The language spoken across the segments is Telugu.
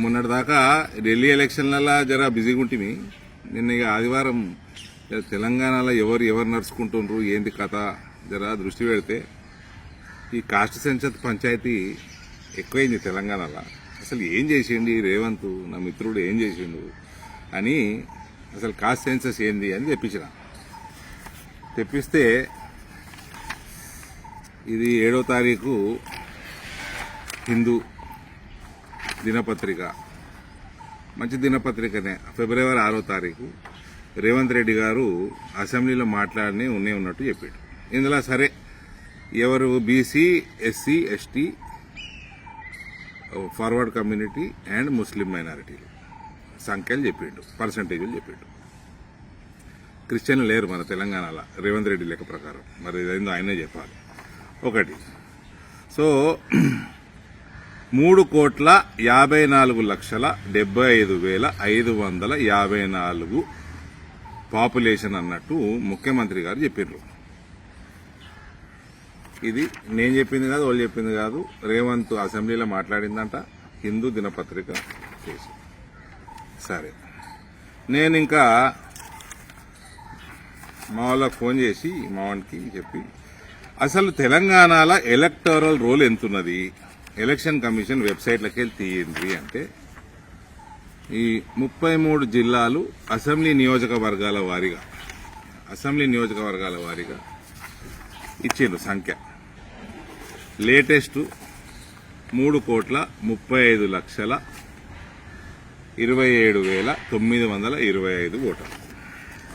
మొన్నటి దాకా ఢిల్లీ ఎలక్షన్లలో జర బిజీగా ఉంటుంది. నిన్న ఇక ఆదివారం తెలంగాణలో ఎవరు నడుచుకుంటుండ్రు ఏంది కథ జర దృష్టి పెడితే ఈ కాస్ట్ సెన్సస్ పంచాయతీ ఎక్కువైంది తెలంగాణలో. అసలు ఏం చేసిండు ఈ రేవంత్ నా మిత్రుడు ఏం చేసిండు అని అసలు కాస్ట్ సెన్సస్ ఏంది అని తెప్పిస్తే ఇది 7వ తారీఖు హిందూ దినపత్రిక, మంచి దినపత్రికనే. ఫిబ్రవరి 6వ తారీఖు రేవంత్ రెడ్డి గారు అసెంబ్లీలో మాట్లాడినే ఉన్నట్టు చెప్పాడు. ఇందులో సరే ఎవరు BC, SC, ST, forward community and Muslim మైనారిటీలు సంఖ్యలు చెప్పిండు, పర్సంటేజీలు చెప్పిండు. క్రిస్టియన్లు లేరు మన తెలంగాణలో రేవంత్ రెడ్డి లెక్క ప్రకారం. మరి ఇదేందో ఆయనే చెప్పాలి. ఒకటి, సో 3,54,75,554 పాపులేషన్ అన్నట్టు ముఖ్యమంత్రి గారు చెప్పారు. ఇది నేను చెప్పింది కాదు, వాళ్ళు చెప్పింది కాదు, రేవంత్ అసెంబ్లీలో మాట్లాడిందంట, హిందూ దినపత్రిక చేసి. సరే, నేను ఇంకా మా వాళ్ళకి ఫోన్ చేసి మా వానికి చెప్పి అసలు తెలంగాణలో ఎలక్టోరల్ రోల్ ఎంతున్నది, ఎలక్షన్ కమిషన్ వెబ్సైట్లకి వెళ్ళి తీయండి అంటే ఈ 33 జిల్లాలు అసెంబ్లీ నియోజకవర్గాల వారీగా ఇచ్చిండ్రు సంఖ్య. లేటెస్ట్ 3,27,27,925 ఓటర్లు.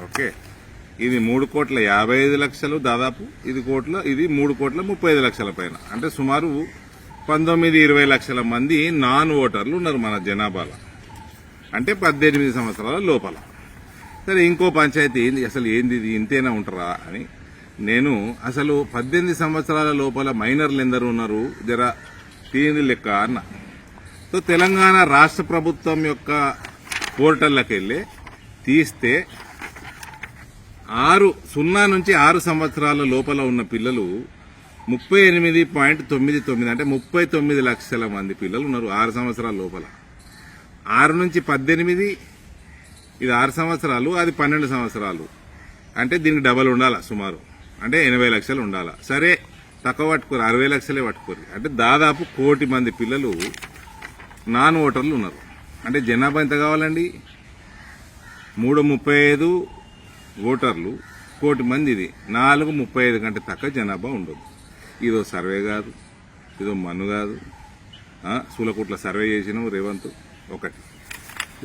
ఓకే, ఇది 3,55,00,000 దాదాపు, ఇది 3,35,00,000 పైన, అంటే సుమారు 19-20 లక్షల మంది నాన్ ఓటర్లు ఉన్నారు మన జనాభాలో, అంటే 18 సంవత్సరాల లోపల. సరే, ఇంకో పంచాయతీ అసలు ఏంది ఇంతేనా ఉంటారా అని నేను అసలు 18 సంవత్సరాల లోపల మైనర్లు ఎందరు ఉన్నారు జర తీయండి లెక్క అన్న. సో తెలంగాణ రాష్ట్ర ప్రభుత్వం యొక్క పోర్టల్లోకి వెళ్ళి తీస్తే 0 నుంచి 6 సంవత్సరాల లోపల ఉన్న పిల్లలు 38.99, అంటే 39 లక్షల మంది పిల్లలు ఉన్నారు 6 సంవత్సరాల లోపల. 6 నుంచి 18 ఇది 6 సంవత్సరాలు, అది 12 సంవత్సరాలు, అంటే దీనికి డబల్ ఉండాలా సుమారు, అంటే 80 లక్షలు ఉండాలా. సరే, తక్కువ పట్టుకోరు, 60 లక్షలే పట్టుకోరు, అంటే దాదాపు 1 కోటి మంది పిల్లలు నాన్ ఓటర్లు ఉన్నారు. అంటే జనాభా ఎంత కావాలండి? 335 ఓటర్లు 1 కోటి మంది, ఇది 435 కంటే తక్కువ జనాభా ఉండదు. ఇదో సర్వే కాదు, ఇదో మన్ను కాదు, సూలకుట్ల సర్వే చేసినాం రేవంత్. ఒకటి.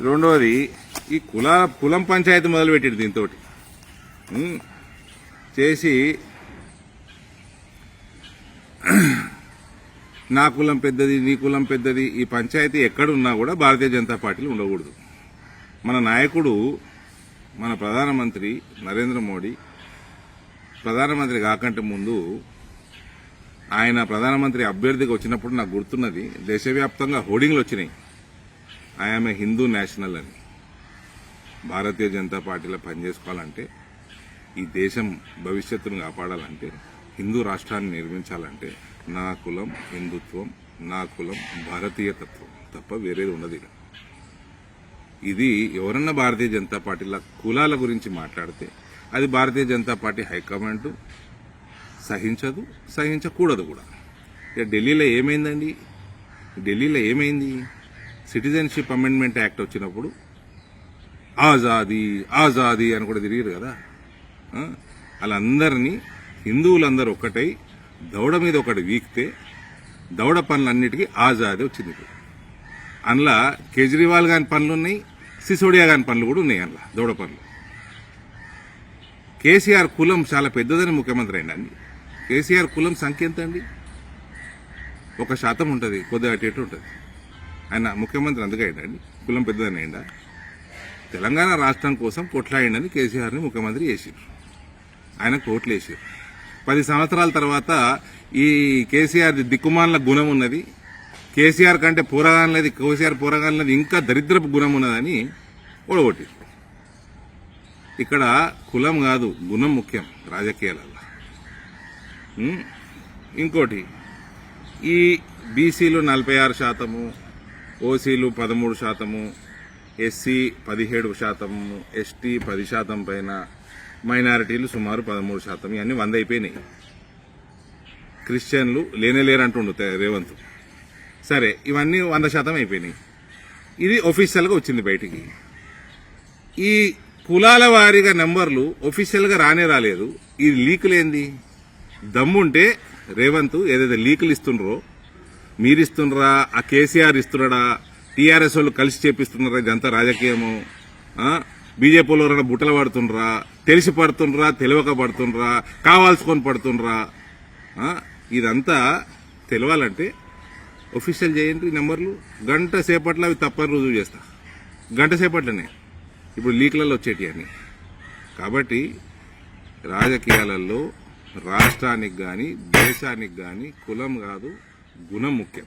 రెండవది, ఈ కులం పంచాయతీ మొదలుపెట్టాడు దీంతో చేసి, నా కులం పెద్దది, నీ కులం పెద్దది, ఈ పంచాయతీ ఎక్కడున్నా కూడా భారతీయ జనతా పార్టీలో ఉండకూడదు. మన నాయకుడు, మన ప్రధానమంత్రి నరేంద్ర మోడీ ప్రధానమంత్రి కాకంటే ముందు ఆయన ప్రధానమంత్రి అభ్యర్థిగా వచ్చినప్పుడు నాకు గుర్తున్నది, దేశవ్యాప్తంగా హోర్డింగ్లు వచ్చినాయి, ఐఎమ్ ఏ హిందూ నేషనల్ అని. భారతీయ జనతా పార్టీలో పనిచేసుకోవాలంటే, ఈ దేశం భవిష్యత్తును కాపాడాలంటే, హిందూ రాష్ట్రాన్ని నిర్మించాలంటే నా కులం హిందుత్వం, నా కులం భారతీయతత్వం తప్ప వేరేది ఉండదు. ఇది ఎవరన్నా భారతీయ జనతా పార్టీల కులాల గురించి మాట్లాడితే అది భారతీయ జనతా పార్టీ హైకమాండ్ సహించదు, సహించకూడదు కూడా. ఢిల్లీలో ఏమైందండి? ఢిల్లీలో ఏమైంది? సిటిజన్షిప్ అమెండ్మెంట్ యాక్ట్ వచ్చినప్పుడు ఆజాదీ ఆజాదీ అని కూడా తిరిగారు కదా. వాళ్ళందరినీ హిందువులందరూ ఒక్కటై దౌడ మీద ఒకటి వీక్తే దౌడ పనులన్నిటికీ ఆజాదీ వచ్చింది. అందులో కేజ్రీవాల్ గాని పనులు ఉన్నాయి, సిసోడియా గాని పనులు కూడా ఉన్నాయి. అందులో దౌడ పనులు. కేసీఆర్ కులం చాలా పెద్దదని ముఖ్యమంత్రి అయిందండి. కేసీఆర్ కులం సంఖ్య ఎంత అండి? 1% ఉంటుంది, కొద్దిగా అటు ఇటు ఉంటుంది. ఆయన ముఖ్యమంత్రి అందుకే అయిందండి, కులం పెద్దదని అయిందా? తెలంగాణ రాష్ట్రం కోసం కొట్లాడిండని కేసీఆర్ని ముఖ్యమంత్రి చేసారు, ఆయన కోట్లు వేసారు. 10 సంవత్సరాల తర్వాత ఈ కేసీఆర్ దిక్కుమాల గుణం ఉన్నది, కేసీఆర్ కంటే పోరగానది, కేసీఆర్ పోరగానది ఇంకా దరిద్రపు గుణం ఉన్నదని ఓడగొట్టింది. ఇక్కడ కులం కాదు, గుణం ముఖ్యం రాజకీయాలలో. ఇంకోటి, ఈ బీసీలు 46%, ఓసీలు 13%, ఎస్సీ 17%, ఎస్టీ 10% పైన, మైనారిటీలు సుమారు 13%. ఇవన్నీ 100 అయిపోయినాయి. క్రిస్టియన్లు లేనేలేరంటుండు రేవంత్. సరే, ఇవన్నీ 100% అయిపోయినాయి. ఇది ఒఫీషియల్గా వచ్చింది బయటికి. ఈ కులాల వారీగా నెంబర్లు ఒఫీషియల్గా రాలేదు. ఈ లీకులేంది? దమ్ముంటే రేవంత్ ఏదైతే లీకులు ఇస్తుండ్రో, మీరిస్తుండ్రా, ఆ కేసీఆర్ ఇస్తున్నాడా, టీఆర్ఎస్ వాళ్ళు కలిసి చేపిస్తున్నారా, ఇదంతా రాజకీయము, బీజేపీ వాళ్ళు బుట్టలు పడుతుండ్రా, తెలిసి పడుతుండ్రా, తెలియక పడుతుండ్రా, కావాల్సుకొని పడుతుండ్రా, ఇదంతా తెలవాలంటే ఒఫీషియల్ చేయండి నెంబర్లు. గంట సేపట్లో అవి తప్పని రుజువు చేస్తా. గంట సేపట్లోనే ఇప్పుడు లీక్లలో వచ్చేటి అని. కాబట్టి రాజకీయాలలో రాష్ట్రానికి కానీ దేశానికి కానీ కులం కాదు, గుణం ముఖ్యం.